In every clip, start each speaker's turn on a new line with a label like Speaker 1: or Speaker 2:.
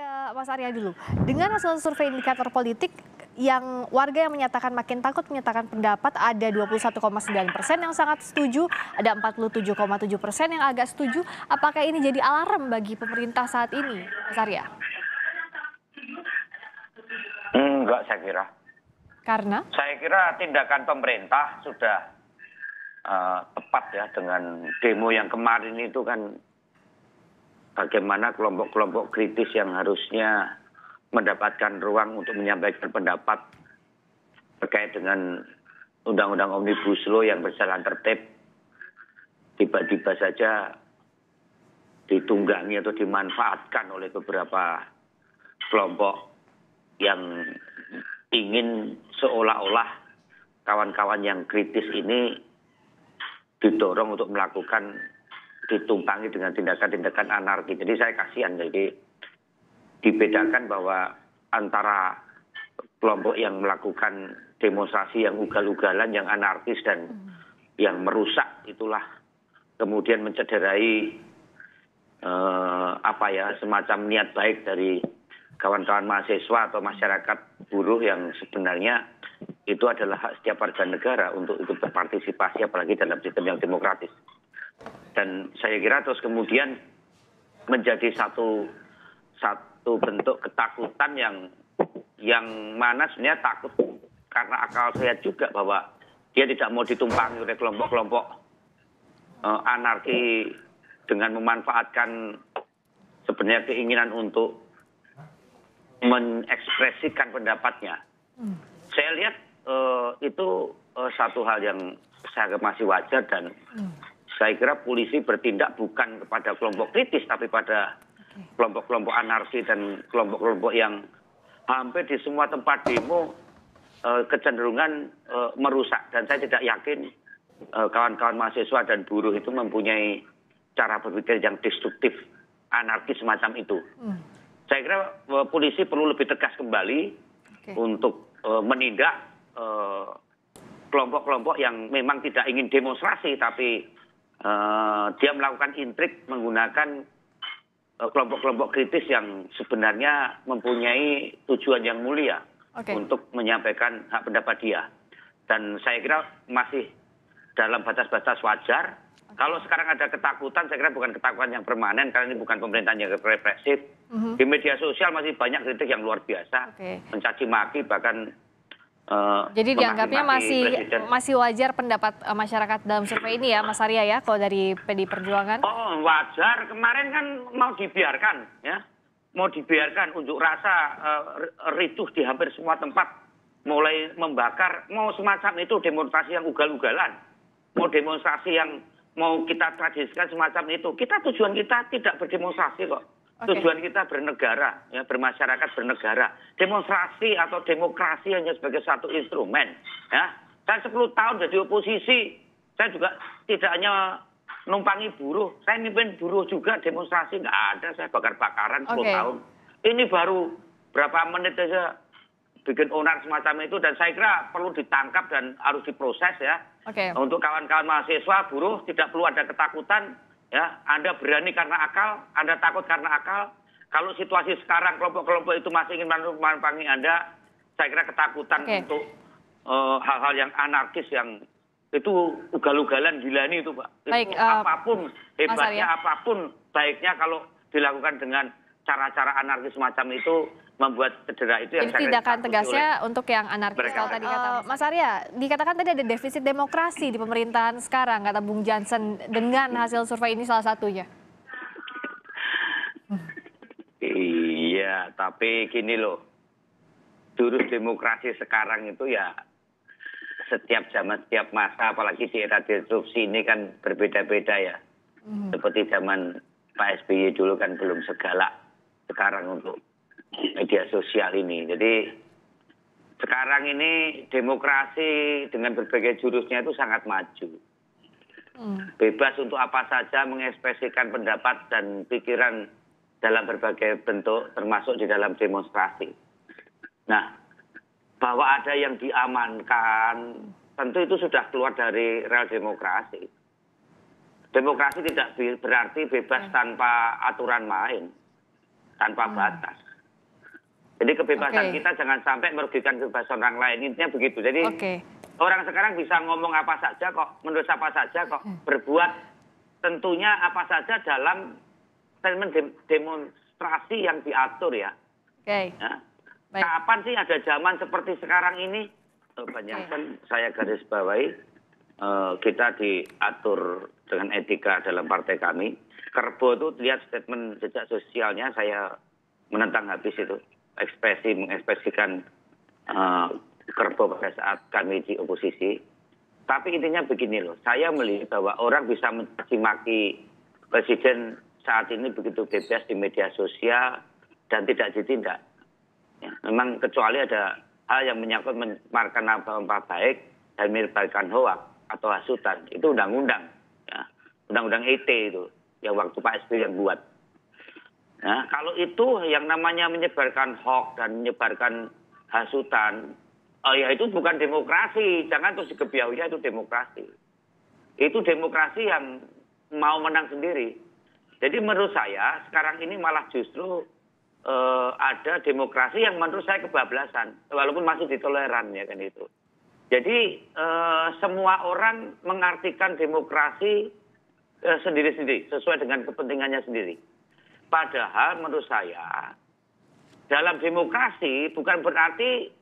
Speaker 1: ke Mas Arya dulu. Dengan hasil survei indikator politik yang warga yang menyatakan makin takut menyatakan pendapat ada 21,9% yang sangat setuju, ada 47,7% yang agak setuju. Apakah ini jadi alarm bagi pemerintah saat ini, Mas Arya?
Speaker 2: Enggak, saya kira.
Speaker 1: Karena?
Speaker 2: Saya kira tindakan pemerintah sudah tepat ya dengan demo yang kemarin itu kan bagaimana kelompok-kelompok kritis yang harusnya mendapatkan ruang untuk menyampaikan pendapat terkait dengan Undang-Undang Omnibus Law yang berjalan tertib tiba-tiba saja ditunggangi atau dimanfaatkan oleh beberapa kelompok yang ingin seolah-olah kawan-kawan yang kritis ini didorong untuk melakukan ditumpangi dengan tindakan-tindakan anarki. Jadi saya kasihan, jadi dibedakan bahwa antara kelompok yang melakukan demonstrasi yang ugal-ugalan, yang anarkis dan yang merusak itulah kemudian mencederai semacam niat baik dari kawan-kawan mahasiswa atau masyarakat buruh yang sebenarnya itu adalah hak setiap warga negara untuk ikut berpartisipasi apalagi dalam sistem yang demokratis. Dan saya kira terus kemudian menjadi satu bentuk ketakutan yang mana sebenarnya takut karena akal sehat juga bahwa dia tidak mau ditumpangi oleh kelompok-kelompok anarki dengan memanfaatkan sebenarnya keinginan untuk mengekspresikan pendapatnya. Saya lihat itu satu hal yang saya anggap masih wajar dan saya kira polisi bertindak bukan kepada kelompok kritis tapi pada kelompok-kelompok anarki dan kelompok-kelompok yang hampir di semua tempat demo kecenderungan merusak dan saya tidak yakin kawan-kawan mahasiswa dan buruh itu mempunyai cara berpikir yang destruktif anarkis semacam itu. Saya kira polisi perlu lebih tegas kembali untuk menindak kelompok-kelompok yang memang tidak ingin demonstrasi tapi dia melakukan intrik menggunakan kelompok-kelompok kritis yang sebenarnya mempunyai tujuan yang mulia untuk menyampaikan hak pendapat dia. Dan saya kira masih dalam batas-batas wajar. Kalau sekarang ada ketakutan, saya kira bukan ketakutan yang permanen, karena ini bukan pemerintahan yang represif. Di media sosial masih banyak kritik yang luar biasa, mencaci maki, bahkan
Speaker 1: jadi dianggapnya masih wajar pendapat masyarakat dalam survei ini ya, Mas Arya ya, kalau dari PD Perjuangan?
Speaker 2: Oh, wajar. Kemarin kan mau dibiarkan, ya, mau dibiarkan unjuk rasa ricuh di hampir semua tempat, mulai membakar, mau semacam itu demonstrasi yang ugal-ugalan, mau demonstrasi yang mau kita tradisikan semacam itu. Tujuan kita tidak berdemonstrasi kok. Tujuan kita bernegara, ya, bermasyarakat bernegara. Demonstrasi atau demokrasi hanya sebagai satu instrumen. Ya. Saya 10 tahun jadi oposisi, saya juga tidak hanya numpangi buruh. Saya mimpin buruh juga demonstrasi, nggak ada. Saya bakar-bakaran 10 tahun. Ini baru berapa menit saja bikin onar semacam itu. Dan saya kira perlu ditangkap dan harus diproses ya. Untuk kawan-kawan mahasiswa, buruh tidak perlu ada ketakutan. Ya, Anda berani karena akal, Anda takut karena akal. Kalau situasi sekarang kelompok-kelompok itu masih ingin memanfaatkan Anda, saya kira ketakutan untuk hal-hal yang anarkis yang itu ugal-ugalan gilani itu, Pak.
Speaker 1: Baik,
Speaker 2: itu apapun hebatnya, apapun baiknya kalau dilakukan dengan cara-cara anarkis semacam itu membuat cedera itu yang
Speaker 1: jadi tindakan tegasnya untuk yang anarkis kalau tadi kata Mas Arya, dikatakan tadi ada defisit demokrasi di pemerintahan sekarang, kata Bung Jansen, dengan hasil survei ini salah satunya.
Speaker 2: Iya, tapi gini loh, jurus demokrasi sekarang itu ya setiap zaman, setiap masa, apalagi di era disrupsi ini kan berbeda-beda ya. Seperti zaman Pak SBY dulu kan belum segalak sekarang untuk media sosial ini. Jadi sekarang ini demokrasi dengan berbagai jurusnya itu sangat maju. Bebas untuk apa saja mengekspresikan pendapat dan pikiran dalam berbagai bentuk termasuk di dalam demonstrasi. Nah, bahwa ada yang diamankan tentu itu sudah keluar dari rel demokrasi. Demokrasi tidak berarti bebas tanpa aturan main, tanpa batas. Jadi kebebasan
Speaker 1: Oke.
Speaker 2: kita jangan sampai merugikan kebebasan orang lain. Intinya begitu. Jadi
Speaker 1: Oke.
Speaker 2: orang sekarang bisa ngomong apa saja kok, menulis apa saja kok, berbuat tentunya apa saja dalam statement demonstrasi yang diatur ya.
Speaker 1: Oke.
Speaker 2: Ya.
Speaker 1: Baik.
Speaker 2: Kapan sih ada zaman seperti sekarang ini? Bang Jansen, saya garis bawahi, kita diatur dengan etika dalam partai kami. Kerbo itu lihat statement jejak sosialnya, saya menentang habis itu. Mengekspresikan Kerbo pada saat kami di oposisi. Tapi intinya begini loh, saya melihat bahwa orang bisa mencaci maki presiden saat ini begitu bebas di media sosial dan tidak ditindak. Ya, memang kecuali ada hal yang menyangkut menyebarkan nama baik dan menyebarkan hoak atau hasutan, itu undang-undang, ya. Undang-undang ITE itu yang waktu Pak SBY yang buat. Nah, kalau itu yang namanya menyebarkan hoak dan menyebarkan hasutan, ya itu bukan demokrasi, jangan terus dikebiahuinya itu demokrasi. Itu demokrasi yang mau menang sendiri. Jadi menurut saya sekarang ini malah justru ada demokrasi yang menurut saya kebablasan, walaupun masih ditoleran ya kan itu. Jadi semua orang mengartikan demokrasi sendiri-sendiri sesuai dengan kepentingannya sendiri. Padahal menurut saya dalam demokrasi bukan berarti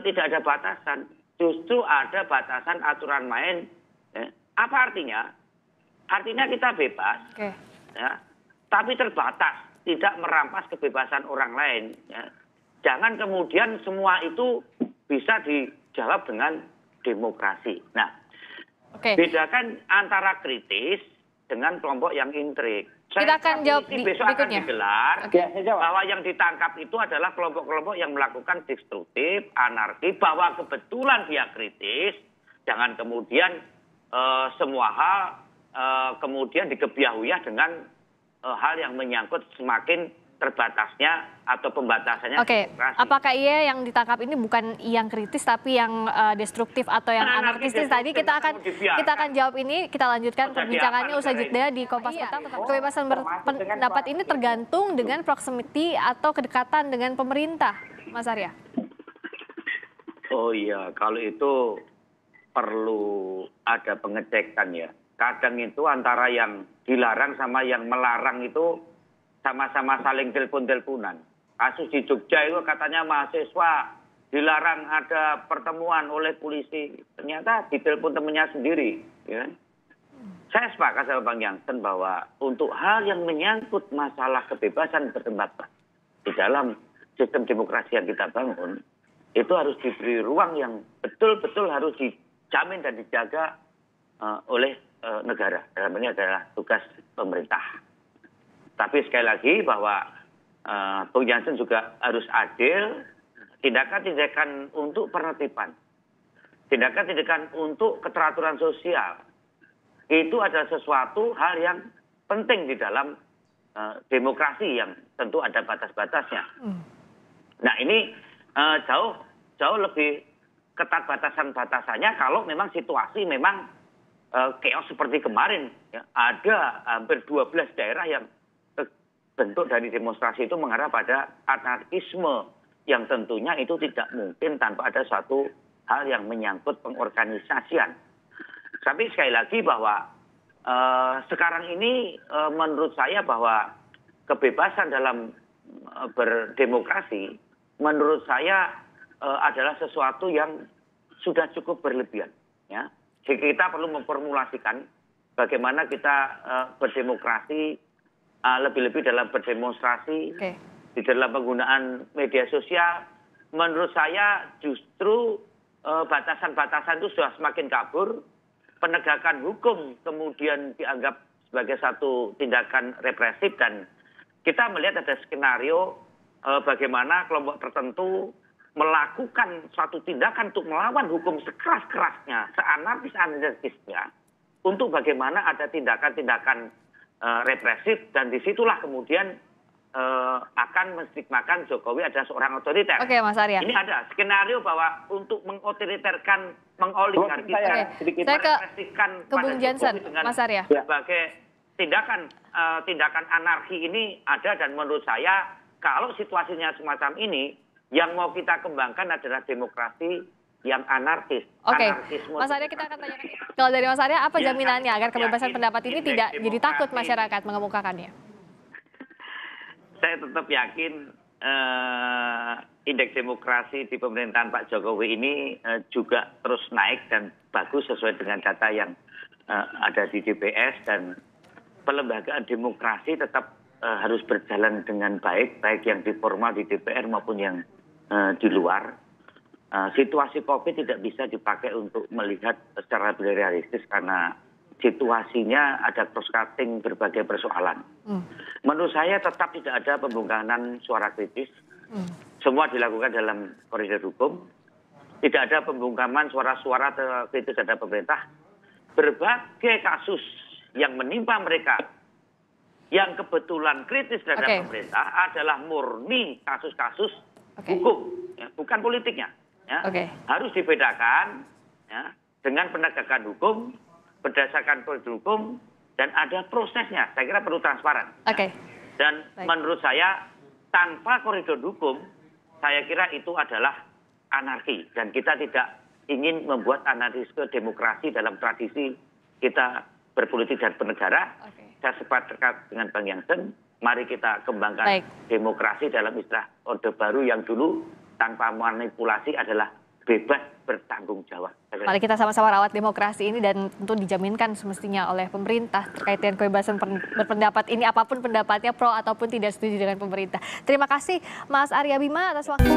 Speaker 2: tidak ada batasan, justru ada batasan aturan main. Ya. Apa artinya? Artinya kita bebas, ya, tapi terbatas. Tidak merampas kebebasan orang lain. Ya. Jangan kemudian semua itu bisa dijawab dengan demokrasi. Nah, bedakan antara kritis dengan kelompok yang intrik.
Speaker 1: Kita akan jawab
Speaker 2: besok akan digelar bahwa yang ditangkap itu adalah kelompok-kelompok yang melakukan destruktif, anarki, bahwa kebetulan dia kritis, jangan kemudian semua hal kemudian dikebiahuiah dengan hal yang menyangkut semakin terbatasnya atau pembatasannya.
Speaker 1: Demokrasi. Apakah iya yang ditangkap ini bukan yang kritis tapi yang destruktif atau yang anarkistis tadi? Kita akan jawab ini, kita lanjutkan perbincangannya usai jeda di Kompas Petang. Kebebasan berpendapat ini tergantung dengan proximity atau kedekatan dengan pemerintah, Mas Arya.
Speaker 2: Oh iya, kalau itu perlu ada pengecekan ya. Kadang itu antara yang dilarang sama yang melarang itu sama-sama saling telepon-teleponan. Kasus di Jogja itu katanya mahasiswa dilarang ada pertemuan oleh polisi. Ternyata ditelepon temannya sendiri. Ya. Saya sepakat sama Bang Jansen bahwa untuk hal yang menyangkut masalah kebebasan berpendapat di dalam sistem demokrasi yang kita bangun, itu harus diberi ruang yang betul-betul harus dijamin dan dijaga oleh negara. Dalam ini adalah tugas pemerintah. Tapi sekali lagi bahwa Bung Jansen juga harus adil, tindakan-tindakan untuk penertiban, tindakan-tindakan untuk keteraturan sosial, itu adalah sesuatu hal yang penting di dalam demokrasi yang tentu ada batas-batasnya. Nah ini jauh lebih ketat batasan-batasannya kalau memang situasi memang chaos seperti kemarin. Ya. Ada hampir 12 daerah yang bentuk dari demonstrasi itu mengarah pada anarkisme yang tentunya itu tidak mungkin tanpa ada suatu hal yang menyangkut pengorganisasian. Tapi sekali lagi bahwa sekarang ini menurut saya bahwa kebebasan dalam berdemokrasi menurut saya adalah sesuatu yang sudah cukup berlebihan. Ya. Jadi kita perlu memformulasikan bagaimana kita berdemokrasi lebih-lebih dalam berdemonstrasi, di dalam penggunaan media sosial. Menurut saya justru batasan-batasan itu sudah semakin kabur. Penegakan hukum kemudian dianggap sebagai satu tindakan represif dan kita melihat ada skenario bagaimana kelompok tertentu melakukan suatu tindakan untuk melawan hukum sekeras-kerasnya, seanarkis-anarkisnya, untuk bagaimana ada tindakan-tindakan represif dan disitulah kemudian akan menstigmakan Jokowi adalah seorang otoriter.
Speaker 1: Oke, Mas Arya.
Speaker 2: Ini ada skenario bahwa untuk mengotoriterkan, mengoligarkikan,
Speaker 1: merepresifkan ke Bung Jansen, Mas Arya.
Speaker 2: Sebagai tindakan anarki ini ada dan menurut saya kalau situasinya semacam ini Yang mau kita kembangkan adalah demokrasi yang anarkis.
Speaker 1: Oke,
Speaker 2: Anarkisme
Speaker 1: Mas Arya kita akan tanyakan. Kalau dari Mas Arya, apa
Speaker 2: Ya,
Speaker 1: jaminannya agar
Speaker 2: saya
Speaker 1: kebebasan
Speaker 2: yakin
Speaker 1: pendapat ini
Speaker 2: indeks
Speaker 1: tidak jadi takut
Speaker 2: demokrasi.
Speaker 1: masyarakat mengemukakannya?
Speaker 2: Saya tetap yakin indeks demokrasi di pemerintahan Pak Jokowi ini juga terus naik dan bagus sesuai dengan data yang ada di DPS, dan pelembagaan demokrasi tetap harus berjalan dengan baik, baik yang di formal di DPR maupun yang di luar. Situasi COVID tidak bisa dipakai untuk melihat secara realistis karena situasinya ada cross-cutting berbagai persoalan. Menurut saya tetap tidak ada pembungkaman suara kritis. Semua dilakukan dalam koridor hukum. Tidak ada pembungkaman suara-suara kritis terhadap pemerintah. Berbagai kasus yang menimpa mereka yang kebetulan kritis terhadap pemerintah adalah murni kasus-kasus hukum, ya, bukan politiknya. Ya. Harus dibedakan ya, dengan penegakan hukum, berdasarkan prosedur hukum, dan ada prosesnya. Saya kira perlu transparan. Dan menurut saya, tanpa koridor hukum, saya kira itu adalah anarki. Dan kita tidak ingin membuat anarkisme demokrasi dalam tradisi kita berpolitik dan bernegara. Saya sepakat dengan Bang Jansen, mari kita kembangkan demokrasi dalam istilah orde baru yang dulu tanpa manipulasi adalah bebas bertanggung jawab.
Speaker 1: Mari kita sama-sama rawat demokrasi ini dan tentu dijaminkan semestinya oleh pemerintah terkait dengan kebebasan berpendapat ini, apapun pendapatnya, pro ataupun tidak setuju dengan pemerintah. Terima kasih Mas Arya Bima atas waktu.